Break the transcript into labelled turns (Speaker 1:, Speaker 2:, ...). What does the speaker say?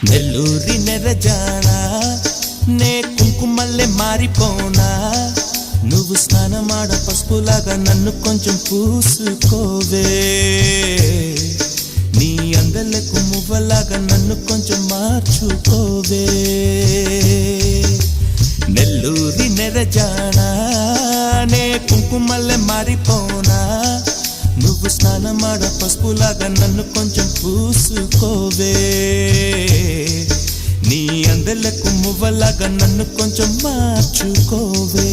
Speaker 1: నెల్లూరి నెరజానా నే కుంకుమల్లే మారిపోనా నువ్వు స్నానమాడ పసుపులాగా నన్ను కొంచెం పూసుకోవే నీ అందలకు మువ్వలాగా నన్ను కొంచెం మార్చుకోవే నెల్లూరి నెరజానా నే కుంకుమల్లే మారిపోనా నువ్వు స్నానమాడ పసుపులాగా నన్ను కొంచెం పూసుకోవే నీ అందలకు మువ్వలాగా నన్ను కొంచెం మార్చుకోవే